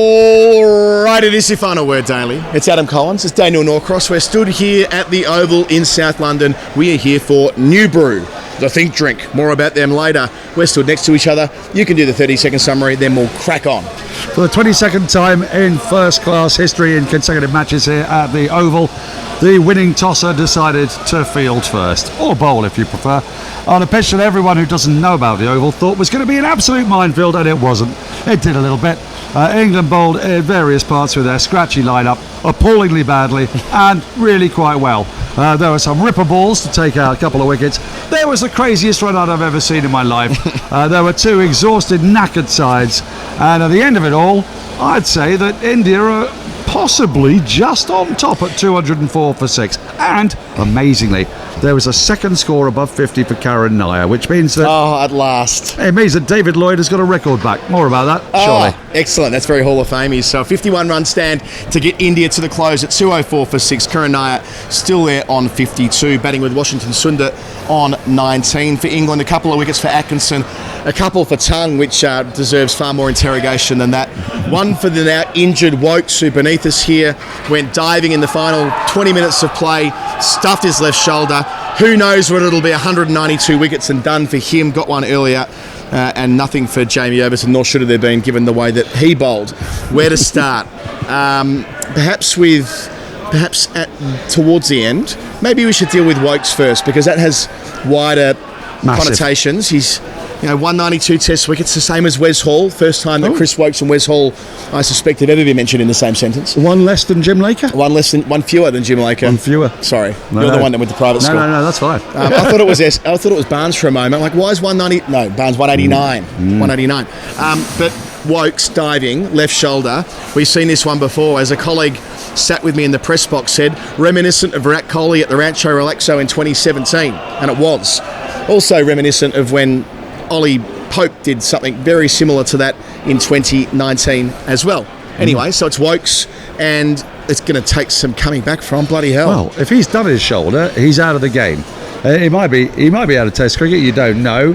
Alright, it is your final word daily. It's Adam Collins, it's Daniel Norcross. We're stood here at the Oval in South London. We are here for Noobru, the think drink. More about them later. We're stood next to each other. You can do the 30-second summary, then we'll crack on. For the 22nd time in first-class history in consecutive matches here at the Oval, the winning tosser decided to field first, or bowl if you prefer, on a pitch that everyone who doesn't know about the Oval thought was going to be an absolute minefield, and it wasn't. It did a little bit. England bowled in various parts with their scratchy lineup, appallingly badly, and really quite well. There were some ripper balls to take out a couple of wickets. There was the craziest run out I've ever seen in my life. There were two exhausted, knackered sides, and at the end of it all, I'd say that India are possibly just on top at 204 for 6. And, amazingly, there was a second score above 50 for Karun Nair, which means that... Oh, at last. It means that David Lloyd has got a record back. More about that, surely. Excellent. That's very Hall of Famey. So a 51-run stand to get India to the close at 204 for 6. Karun Nair still there on 52, batting with Washington Sundar on 19. For England, a couple of wickets for Atkinson, a couple for Tongue, which deserves far more interrogation than that. One for the now injured Woakes, who beneath us here went diving in the final 20 minutes of play, stuffed his left shoulder. Who knows what it'll be, 192 wickets and done for him. Got one earlier. And nothing for Jamie Overton, nor should have there been, given the way that he bowled. Where to start? Perhaps towards the end. Maybe we should deal with Woakes first, because that has wider connotations. He's 192 test wickets, the same as Wes Hall. First time that Chris Woakes and Wes Hall, I suspect, have ever been mentioned in the same sentence. One less than Jim Laker? One fewer than Jim Laker. One fewer. Sorry, you're the one that went to private school. No, that's fine. I thought it was Barnes for a moment. Like, why is 190? No, Barnes 189. 189. But Woakes diving left shoulder. We've seen this one before. As a colleague sat with me in the press box, said reminiscent of Virat Kohli at the Rancho Relaxo in 2017, and it was also reminiscent of when Ollie Pope did something very similar to that in 2019 as well. Anyway, so it's Woakes, and it's going to take some coming back from. Bloody hell. Well, if he's done his shoulder, he's out of the game. He might be out of Test cricket. You don't know.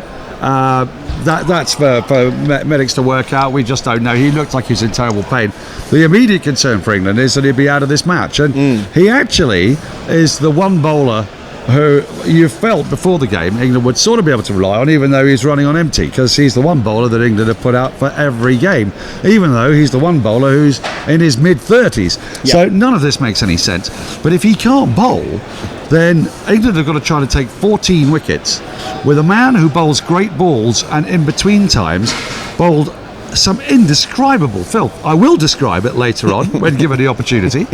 That's for medics to work out. We just don't know. He looked like he's in terrible pain. The immediate concern for England is that he'd be out of this match, and he actually is the one bowler who you felt before the game England would sort of be able to rely on, even though he's running on empty, because he's the one bowler that England have put out for every game, even though he's the one bowler who's in his mid-30s. Yep. So none of this makes any sense. But if he can't bowl, then England have got to try to take 14 wickets with a man who bowls great balls and in between times bowled some indescribable filth. I will describe it later on when given the opportunity.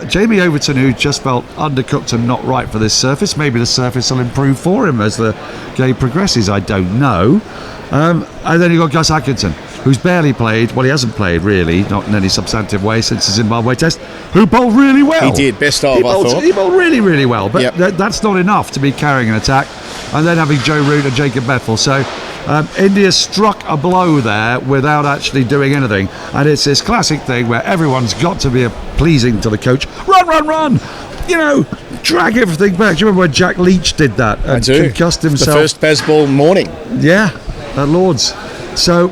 Jamie Overton, who just felt undercooked and not right for this surface. Maybe the surface will improve for him as the game progresses, I don't know. And then you've got Gus Atkinson, who's barely played. Well, he hasn't played really, not in any substantive way since the Zimbabwe Test, who bowled really well. He did, best of, I thought. He bowled really, really well, but that's not enough to be carrying an attack. And then having Joe Root and Jacob Bethel. So India struck a blow there without actually doing anything, and it's this classic thing where everyone's got to be pleasing to the coach. Run! Drag everything back. Do you remember when Jack Leach did that and concussed himself? The first baseball morning. Yeah, at Lord's. So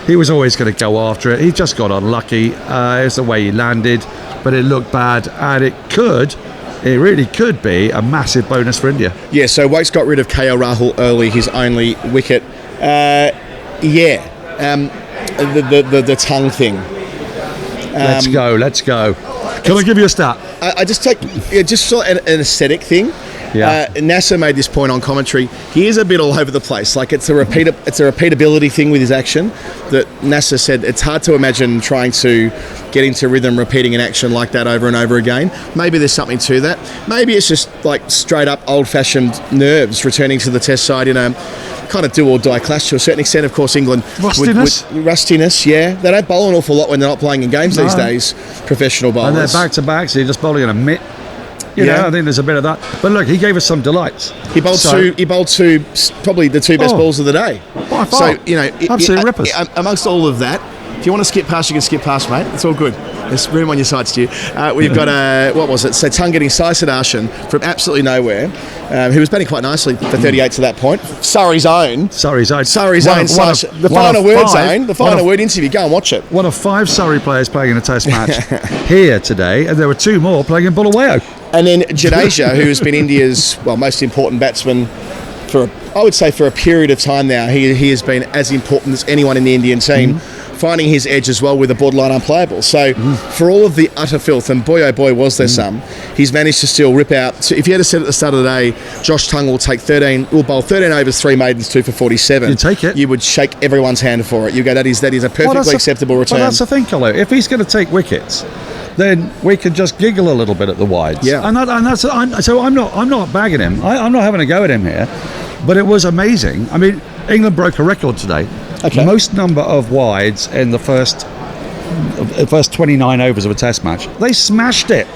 he was always going to go after it. He just got unlucky. It's the way he landed, but it looked bad, and it really could be a massive bonus for India. Yeah, so Woakes got rid of KL Rahul early, his only wicket. The tongue thing. Let's go. Can I give you a stat? I just take just sort of an aesthetic thing. Yeah. Nasser made this point on commentary. He is a bit all over the place. Like it's a repeatability thing with his action. That Nasser said it's hard to imagine trying to get into rhythm, repeating an action like that over and over again. Maybe there's something to that. Maybe it's just like straight up old-fashioned nerves returning to the Test side in a kind of do or die clash to a certain extent. Of course, England rustiness. Yeah, they don't bowl an awful lot when they're not playing in games these days. Professional bowlers, and they're back to back, so you're just bowling in a mitt. You know, I think there's a bit of that. But look, he gave us some delights. He bowled two, probably the two best balls of the day. By far. So, absolute rippers. Amongst all of that, you want to skip past, you can skip past, mate. It's all good. There's room on your side, Stu. We've got, what was it? So Tung getting Sai Siddharthan from absolutely nowhere, who was batting quite nicely for 38 to that point. Surrey's own. The final word interview. Go and watch it. One of 5 Surrey players playing in a test match here today, and there were 2 more playing in Bulawayo. And then Jadeja, who has been India's most important batsman for a period of time now. He has been as important as anyone in the Indian team, finding his edge as well with a borderline unplayable. So for all of the utter filth, and boy oh boy was there some, he's managed to still rip out. So if you had said at the start of the day, Josh Tung will bowl 13 overs, 3 maidens, 2 for 47. You take it. You would shake everyone's hand for it. You go, that is a perfectly acceptable return. Well, that's the thing, Kohli. If he's going to take wickets, then we can just giggle a little bit at the wides. Yeah. I'm not bagging him. I'm not having a go at him here. But it was amazing. I mean, England broke a record today. Okay. Most number of wides in the first 29 overs of a test match. They smashed it.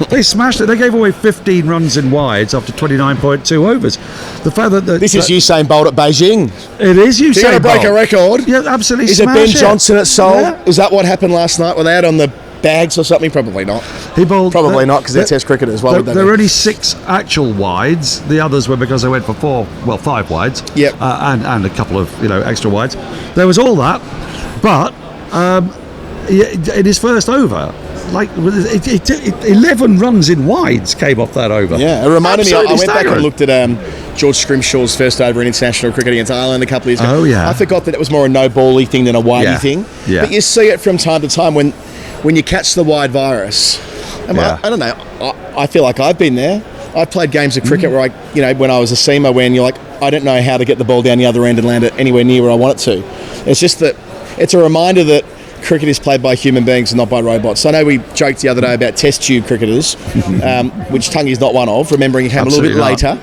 They gave away 15 runs in wides after 29.2 overs. The fact that this is Usain Bolt at Beijing. It is Usain Bolt. You're going to break a record. Yeah, absolutely. Is it Ben Johnson at Seoul? Yeah. Is that what happened last night? Were they out on the bags or something? Probably not. He bowled. Probably not, because they're Test cricketers. Why would they? There were only 6 actual wides. The others were because they went for 5 wides. Yep. And a couple of extra wides. There was all that, but in his first over, 11 runs in wides came off that over. Yeah, it reminded me. I went staggering. back and looked at George Scrimshaw's first over in international cricket against Ireland a couple of years ago. Oh yeah. I forgot that it was more a no-bally thing than a widey thing. Yeah. But you see it from time to time when you catch the wide virus. I don't know. I feel like I've been there. I've played games of cricket where when I was a seamer, when you're like, I don't know how to get the ball down the other end and land it anywhere near where I want it to. It's just that it's a reminder that cricket is played by human beings and not by robots. I know we joked the other day about test tube cricketers, which Tung is not one of. Remembering he came Absolutely a little bit later,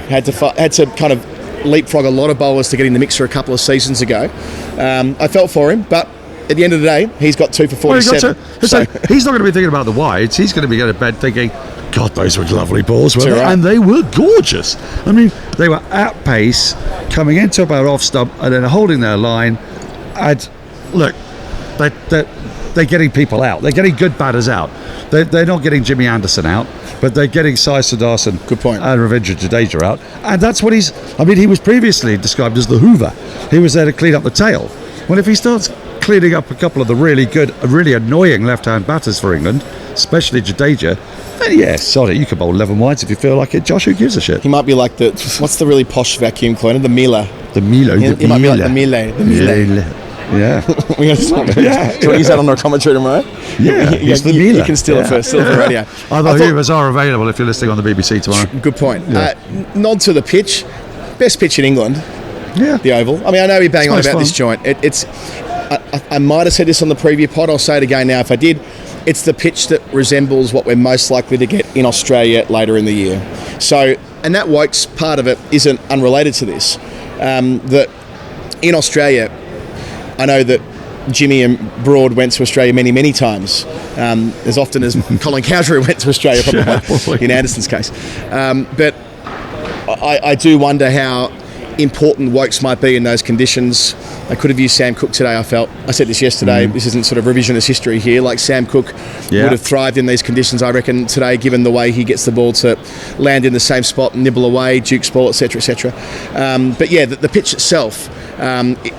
had to kind of leapfrog a lot of bowlers to get in the mixer a couple of seasons ago. I felt for him, but at the end of the day, he's got 2 for 47. So he's not going to be thinking about the wides. He's going to be going to bed thinking, God, those were lovely balls, weren't they? Right. And they were gorgeous. I mean, they were at pace, coming into about off stump, and then holding their line. And look, they're getting people out. They're getting good batters out. They're not getting Jimmy Anderson out, but they're getting Sai Siddharthan Good point. and Ravindra Jadeja out. And that's what he was previously described as the Hoover. He was there to clean up the tail. Well, if he starts cleaning up a couple of the really good, really annoying left-hand batters for England, especially Jadeja, then sorry, you can bowl 11 wides if you feel like it. Josh, who gives a shit? He might be like what's the really posh vacuum cleaner? The Miele. The Miele. He might be like the Miele. Yeah. Do you want to use that on our commentary tomorrow? Yeah, you can steal it first, steal it for radio. Other Hoovers are available if you're listening on the BBC tomorrow. Good point. Yeah. Nod to the pitch. Best pitch in England. Yeah. The Oval. I mean, I know we bang on nice about fun. this joint. I might have said this on the preview pod. I'll say it again now if I did. It's the pitch that resembles what we're most likely to get in Australia later in the year. So, and that Woakes part of it isn't unrelated to this. That in Australia, I know that Jimmy and Broad went to Australia many, many times, as often as Colin Cowdrey went to Australia, probably in Anderson's case. But I do wonder how important Woakes might be in those conditions. I could have used Sam Cook today, I felt. I said this yesterday, this isn't sort of revisionist history here. Like Sam Cook would have thrived in these conditions, I reckon, today, given the way he gets the ball to land in the same spot and nibble away, Duke's ball, etc., etc. But yeah, the pitch itself,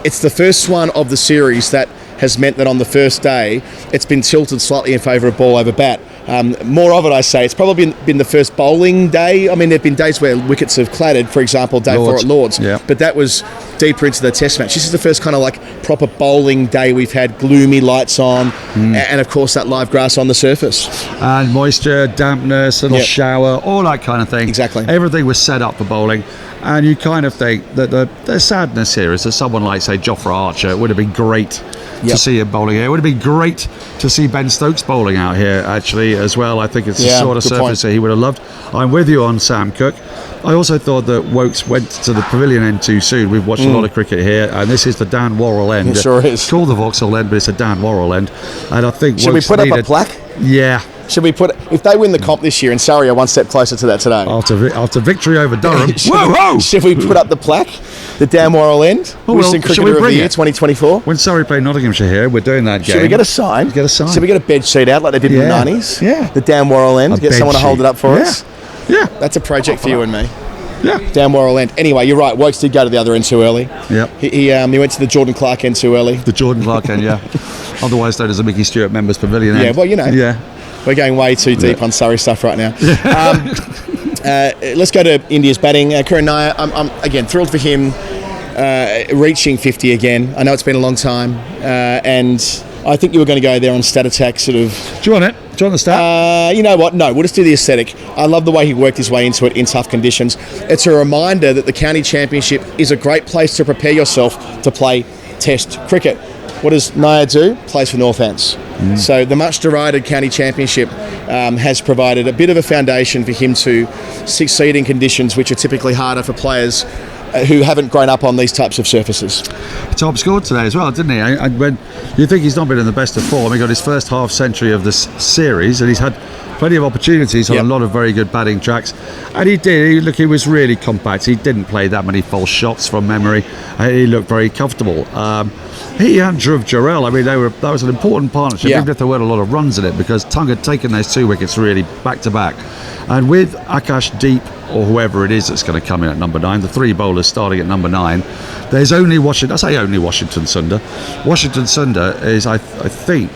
it's the first one of the series that has meant that on the first day, it's been tilted slightly in favour of ball over bat. More of it, I say. It's probably been the first bowling day. I mean, there have been days where wickets have clattered, for example, day 4 at Lords. Yeah. But that was deeper into the test match. This is the first kind of like proper bowling day we've had, gloomy lights on, and of course that live grass on the surface. And moisture, dampness, little shower, all that kind of thing. Exactly. Everything was set up for bowling. And you kind of think that the sadness here is that someone like, say, Jofra Archer, it would have been great to see him bowling here. It would have been great to see Ben Stokes bowling out here, actually, as well. I think it's the sort of surface that he would have loved. I'm with you on Sam Cook. I also thought that Woakes went to the pavilion end too soon. We've watched a lot of cricket here, and this is the Dan Worrell end. It sure is. It's called the Vauxhall end, but it's a Dan Worrell end. And I think Should we put up a plaque? Yeah. Should we put, if they win the comp this year, and Surrey are one step closer to that today. After victory over Durham. Should we put up the plaque? The Dan Worrell End, Wisden Cricketer of the Year 2024. When Surrey play Nottinghamshire here, we're doing that game. Should we get a sign? Should we get a bed sheet out like they did in the 90s? Yeah. The Dan Worrell End. Get someone to hold it up for us. Yeah. That's a project for you and me. Yeah. Dan Worrell End. Anyway, you're right. Woakes did go to the other end too early. Yeah. He went to the Jordan Clark end too early. The Jordan Clark end, yeah. Otherwise known as the Mickey Stewart Members Pavilion end. Yeah, well, you know. Yeah. We're going way too deep on Surrey stuff right now. Let's go to India's batting. Karun Nair, I'm again thrilled for him reaching 50 again. I know it's been a long time, and I think you were going to go there on stat attack sort of. Do you want it? Do you want the stat? You know what? No, we'll just do the aesthetic. I love the way he worked his way into it in tough conditions. It's a reminder that the county championship is a great place to prepare yourself to play Test cricket. What does Nair do? Plays for Northants. So the much derided county championship has provided a bit of a foundation for him to succeed in conditions which are typically harder for players who haven't grown up on these types of surfaces. Top scored today as well, didn't he? And when you think he's not been in the best of form, he got his first half century of this series, and he's had plenty of opportunities on a lot of very good batting tracks, and he did. He was really compact. He didn't play that many false shots from memory. He looked very comfortable. He and Dhruv Jarrell, I mean, that was an important partnership, even if there weren't a lot of runs in it, because Tung had taken those 2 wickets really back to back. And with Akash Deep, or whoever it is that's going to come in at number 9, the 3 bowlers starting at number 9, there's only Washington Sundar. Washington Sundar is, I think,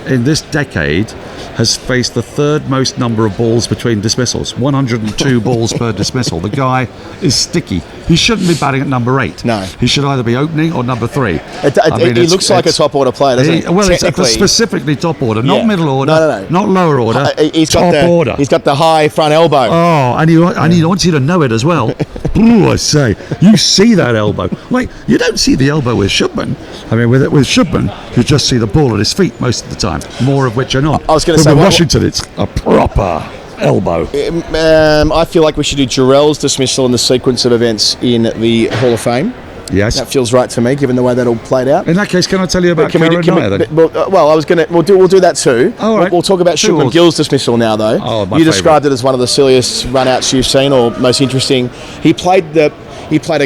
in this decade, has faced the 3rd most number of balls between dismissals, 102 balls per dismissal. The guy is sticky. He shouldn't be batting at number 8. No. He should either be opening or number 3. He looks like a top order player, doesn't he? Well, it's specifically top order, not middle order, no. not lower order, top order. He's got the high front elbow. Oh, and he wants you to know it as well. Ooh, I say, you see that elbow. Like, you don't see the elbow with Shubman. I mean, with Shubman, you just see the ball at his feet most of the time, more of which are not. I was going to say, with Washington, it's a proper elbow. I feel like we should do Jarrell's dismissal in the sequence of events in the Hall of Fame. Yes, that feels right to me, given the way that all played out. In that case, can I tell you about Karun Nair then? Well, I was going to. We'll do that too. All right. We'll talk about Shubman Gill's dismissal now, though. Oh, you described it as one of the silliest run-outs you've seen, or most interesting. He played a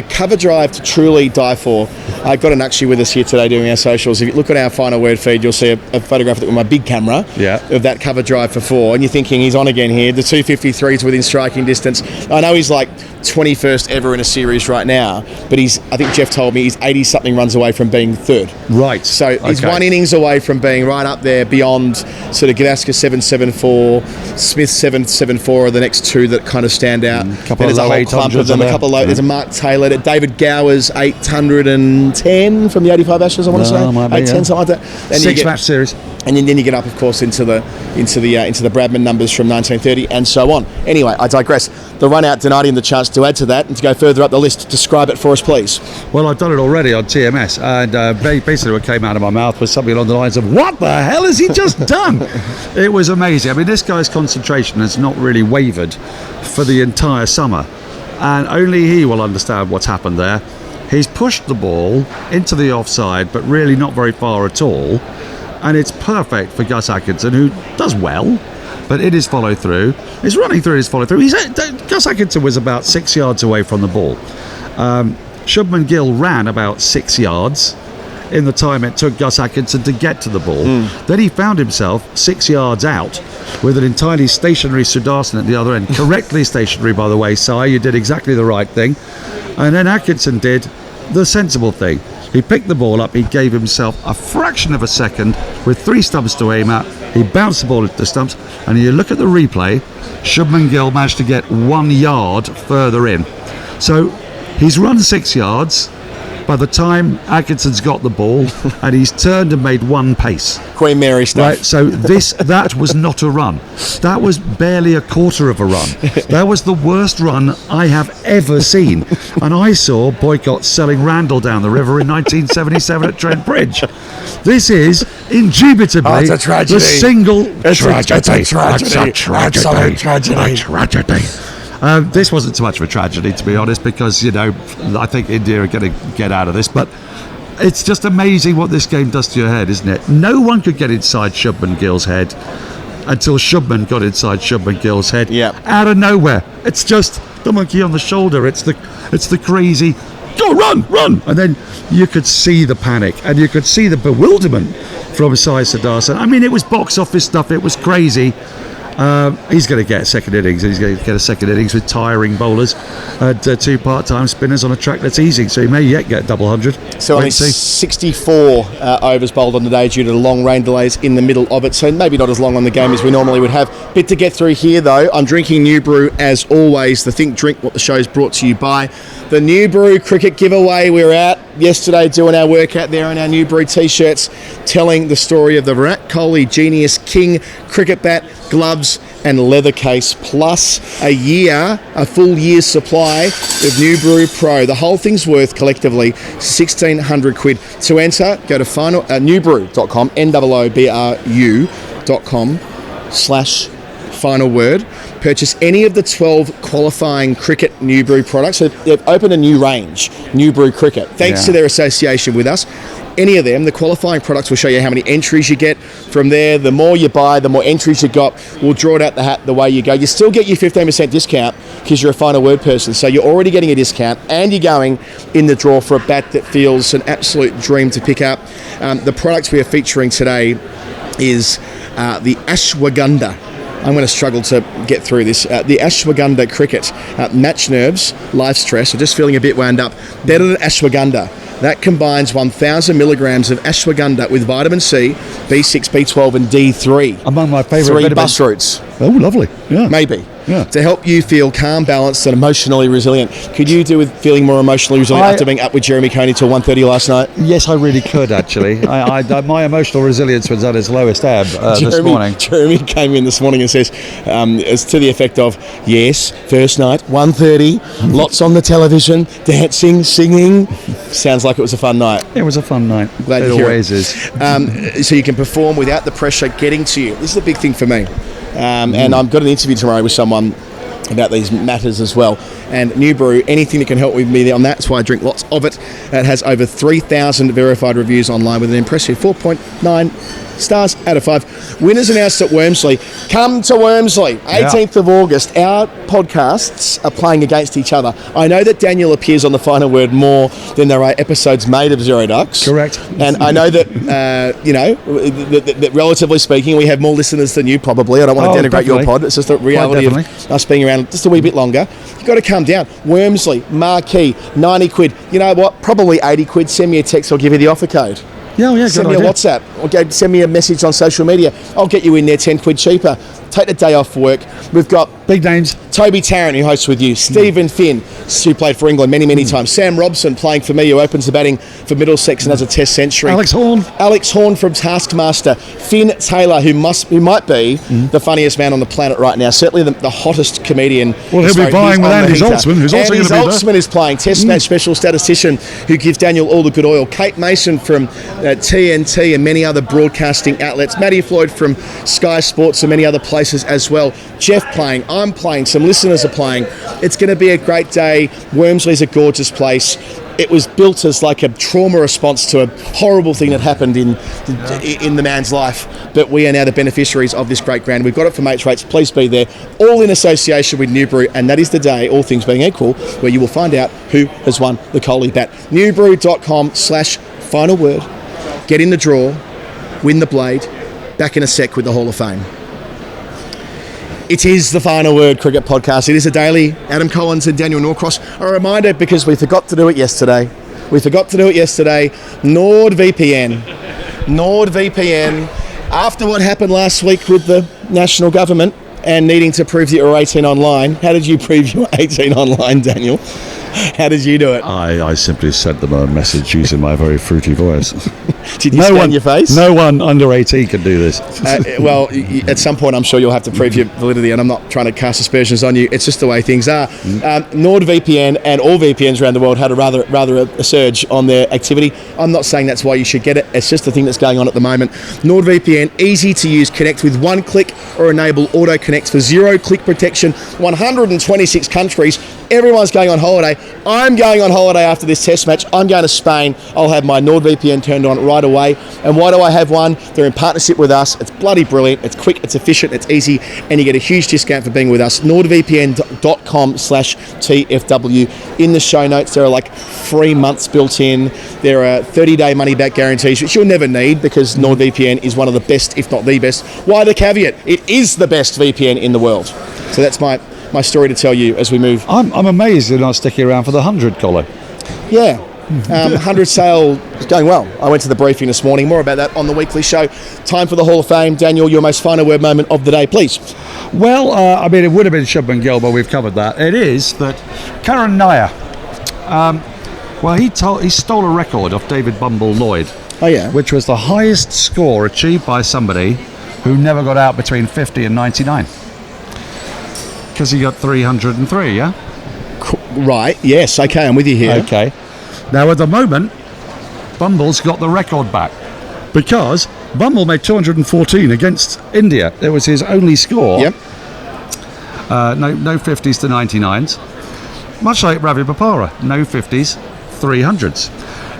cover drive to truly die for. I got an Akshi with us here today doing our socials. If you look at our final word feed, you'll see a photograph of it with my big camera of that cover drive for 4. And you're thinking he's on again here. The 253's within striking distance. I know he's like 21st ever in a series right now, but I think Jeff told me he's 80-something runs away from being 3rd. Right. So he's 1 innings away from being right up there beyond sort of Gavaskar 774, Smith 774 are the next 2 that kind of stand out. There's a whole clump of them. There's a Mark Taylor, David Gower's 810 from the 85 Ashes, I want to say. 810, something like that. And 6-match series. And then you get up, of course, into the Bradman numbers from 1930 and so on. Anyway, I digress. The run out denied him the chance to add to that and to go further up the list. Describe it for us, please. Well, I've done it already on TMS, and basically what came out of my mouth was something along the lines of, what the hell has he just done? It was amazing. I mean, this guy's concentration has not really wavered for the entire summer, and only he will understand what's happened there. He's pushed the ball into the offside, but really not very far at all. And it's perfect for Gus Atkinson, who does well, but in his follow-through, he's running through his follow-through. Gus Atkinson was about 6 yards away from the ball. Shubman Gill ran about 6 yards in the time it took Gus Atkinson to get to the ball. Then he found himself 6 yards out with an entirely stationary Sudarshan at the other end. Correctly stationary, by the way, Sai. You did exactly the right thing. And then Atkinson did the sensible thing. He picked the ball up, he gave himself a fraction of a second with 3 stumps to aim at. He bounced the ball into the stumps, and you look at the replay, Shubman Gill managed to get 1 yard further in. So he's run 6 yards by the time Atkinson's got the ball, and he's turned and made 1 pace. Queen Mary stuff. Right, so that was not a run. That was barely a quarter of a run. That was the worst run I have ever seen. And I saw Boycott selling Randall down the river in 1977 at Trent Bridge. This is indubitably the single tragedy. This wasn't so much of a tragedy, to be honest, because, I think India are going to get out of this. But it's just amazing what this game does to your head, isn't it? No one could get inside Shubman Gill's head. until Shubman got inside Shubman Gill's head. Yeah. Out of nowhere, it's just the monkey on the shoulder. It's the crazy, go run, and then you could see the panic and you could see the bewilderment from Sai Siddhartha. I mean, it was box office stuff. It was crazy. He's going to get a second innings, and he's going to get a second innings with tiring bowlers and 2 part-time spinners on a track that's easy, so he may yet get double 100. So only 64 overs bowled on the day due to the long rain delays in the middle of it, so maybe not as long on the game as we normally would have. Bit to get through here though. I'm drinking Noobru as always. The Think Drink What the Show's brought to you by the Noobru Cricket Giveaway. We were out yesterday doing our workout there in our Noobru t-shirts, telling the story of the Virat Kohli Genius King cricket bat, gloves and leather case, plus a full year's supply of Noobru Pro. The whole thing's worth collectively 1,600 quid. To enter, go to noobru.com, noobru.com/final word. Purchase any of the 12 qualifying cricket Noobru products. So they've opened a new range, Noobru Cricket, thanks to their association with us. Any of them, the qualifying products will show you how many entries you get. From there, the more you buy, the more entries you got. We'll draw it out the hat the way you go. You still get your 15% discount because you're a final word person. So you're already getting a discount and you're going in the draw for a bat that feels an absolute dream to pick up. The products we are featuring today is the Ashwagandha. I'm going to struggle to get through this. The Ashwagandha Cricket. Match nerves, life stress, or just feeling a bit wound up. Better than Ashwagandha. That combines 1,000 milligrams of ashwagandha with vitamin C, B6, B12 and D3. Among my favourite 3 bus routes. Oh, lovely. Yeah. Maybe. Yeah. To help you feel calm, balanced and emotionally resilient. Could you do with feeling more emotionally resilient after being up with Jeremy Coney till 1:30 last night? Yes, I really could actually. My emotional resilience was at its lowest ebb this morning. Jeremy came in this morning and says, it's to the effect of, yes, first night, 1:30, lots on the television, dancing, singing. Sounds like it was a fun night. It was a fun night. Glad it to hear always is. So you can perform without the pressure getting to you. This is a big thing for me. And I've got an interview tomorrow with someone about these matters as well. And Noobru, anything that can help with me on that, that's why I drink lots of it. It has over 3,000 verified reviews online with an impressive 4.9 stars out of 5. Winners announced at Wormsley. Come to Wormsley, 18th of August. Our podcasts are playing against each other. I know that Daniel appears on the final word more than there are episodes made of Zero Ducks. Correct. And I know that, that relatively speaking, we have more listeners than you probably. I don't want to denigrate your pod. It's just the reality of us being around just a wee bit longer. You've got to come down. Wormsley, Marquee, 90 quid. You know what? Probably 80 quid. Send me a text. I'll give you the offer code. Send me a WhatsApp or send me a message on social media. I'll get you in there 10 quid cheaper. Take the day off work. We've got big names. Toby Tarrant, who hosts with you. Stephen Finn, who played for England many times. Sam Robson, playing for me, who opens the batting for Middlesex and has a test century. Alex Horn from Taskmaster. Finn Taylor, who might be the funniest man on the planet right now. Certainly the hottest comedian. Well, he'll be vying with Andy Zaltzman, who's also going to be there. Andy Zaltzman is playing. Test match special statistician who gives Daniel all the good oil. Kate Mason from TNT and many other broadcasting outlets. Matty Floyd from Sky Sports and many other places as well. Jeff playing. I'm playing. Some listeners are playing. It's going to be a great day. Wormsley's a gorgeous place. It was built as like a trauma response to a horrible thing that happened in the man's life. But we are now the beneficiaries of this great ground. We've got it for mates rates. Please be there. All in association with Noobru. And that is the day, all things being equal, where you will find out who has won the Kohli bat. Noobru.com/final word. Get in the draw. Win the blade. Back in a sec with the Hall of Fame. It is the Final Word Cricket Podcast. It is a daily. Adam Collins and Daniel Norcross. A reminder, because we forgot to do it yesterday. NordVPN. After what happened last week with the national government and needing to prove that you were 18 online, how did you prove you were 18 online, Daniel? How did you do it? I simply sent them a message using my very fruity voice. Did you scan your face? No one under 18 can do this. Well, at some point I'm sure you'll have to prove your validity, and I'm not trying to cast aspersions on you. It's just the way things are. NordVPN and all VPNs around the world had a rather a surge on their activity. I'm not saying that's why you should get it. It's just the thing that's going on at the moment. NordVPN, easy to use. Connect with one click or enable auto connects for 0-click protection. 126 countries. Everyone's going on holiday. I'm going on holiday after this test match. I'm going to Spain. I'll have my NordVPN turned on right right away. And why do I have one? They're in partnership with us. It's bloody brilliant. It's quick, it's efficient, it's easy, and you get a huge discount for being with us. NordVPN.com/TFW. In the show notes, there are like 3 months built in. There are 30-day money-back guarantees, which you'll never need because NordVPN is one of the best, if not the best. Why the caveat? It is the best VPN in the world. So that's my story to tell you as we move. I'm amazed you're not sticking around for the 100, Kohli. Yeah. 100 sale is going well. I went to the briefing this morning. More about that on the weekly show. Time for the Hall of Fame. Daniel, your most final word moment of the day, please. Well, I mean, it would have been Shubman Gill, but we've covered that. It is that Karun Nair, well, he stole a record off David Bumble Lloyd. Oh, yeah. Which was the highest score achieved by somebody who never got out between 50 and 99. Because he got 303, yeah? Right, yes, okay, I'm with you here. Okay. Now, at the moment, Bumble's got the record back because Bumble made 214 against India. It was his only score. Yep. No 50s to 99s. Much like Ravi Bopara, no 50s, 300s.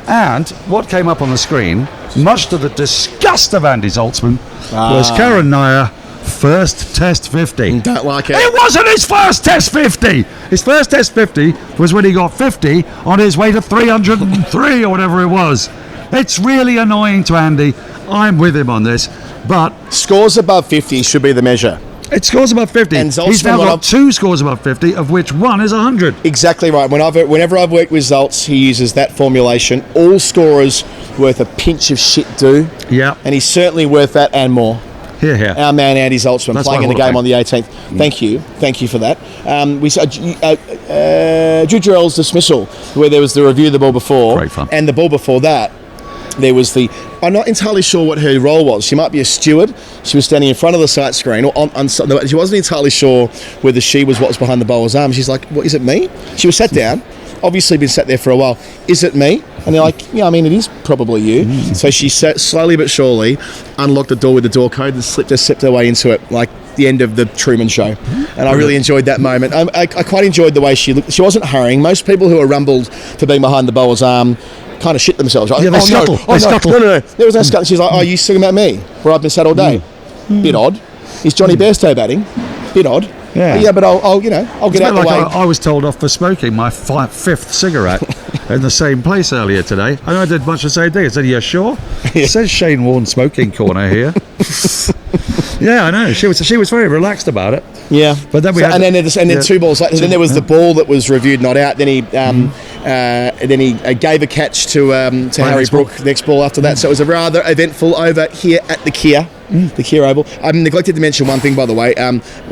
And what came up on the screen, much to the disgust of Andy Zaltzman, was Karun Nair first Test 50. Don't like it. It wasn't his first Test 50. His first Test 50 was when he got 50 on his way to 303 or whatever it was. It's really annoying to Andy. I'm with him on this, but scores above 50 should be the measure. It scores above 50. And he's now got 2 scores above 50, of which one is 100. Exactly right. Whenever I've worked with Zaltz, he uses that formulation. All scorers worth a pinch of shit do. Yeah. And he's certainly worth that and more. Here. Our man Andy Zaltzman playing in the game on the 18th. Thank you for that. We saw Drew Jarrell's dismissal, where there was the review of the ball before, great fun. And the ball before that. There was I'm not entirely sure what her role was. She might be a steward. She was standing in front of the sight screen, or she wasn't entirely sure whether she was what was behind the bowler's arm. She's like, "What is it, me?" She was sat down, obviously been sat there for a while. Is it me? And they're like, "Yeah, I mean, it is probably you." So she slowly but surely unlocked the door with the door code and slipped her way into it, like the end of the Truman Show. And I really enjoyed that moment. I quite enjoyed the way she looked. She wasn't hurrying. Most people who are rumbled for being behind the bowler's arm kind of shit themselves. Like, yeah, they scuttle. No. There was no scuttle. She's like, "Oh, you talking about me? Where I've been sat all day?" Bit odd. Is Johnny Bairstow batting? Bit odd. Yeah, but I'll get out the way. I was told off for smoking my 5th cigarette in the same place earlier today, and I did much the same thing. I said, "Yeah, sure." It says Shane Warne smoking corner here. Yeah, I know. She was very relaxed about it. Yeah, but then then 2 balls later. Then there was the ball that was reviewed not out. Then he gave a catch to Harry Brook next ball after that. So it was a rather eventful over here at the Kia. The Kia Oval. I neglected to mention one thing, by the way,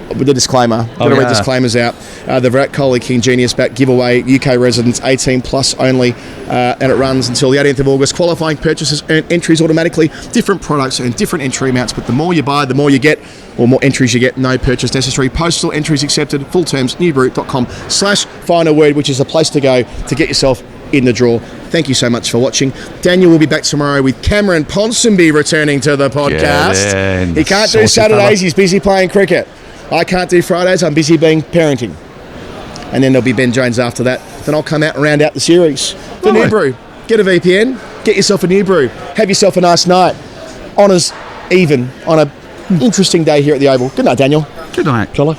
with the disclaimer. Gotta read disclaimers out. The Virat Kohli King Genius Bat giveaway, UK residents 18 plus only, and it runs until the 18th of August. Qualifying purchases earn entries automatically. Different products earn different entry amounts, but the more you buy, the more you get, or more entries you get. No purchase necessary. Postal entries accepted. Full terms, noobru.com/final word, which is a place to go to get yourself in the draw. Thank you so much for watching. Daniel will be back tomorrow with Cameron Ponsonby returning to the podcast. He can't do Saturdays, he's busy playing cricket. I can't do Fridays, I'm busy parenting. And then there'll be Ben Jones after that. Then I'll come out and round out the series. The Noobru. Get a VPN, get yourself a Noobru, have yourself a nice night. Honours even on a interesting day here at the Oval. Good night, Daniel. Good night, Kohli.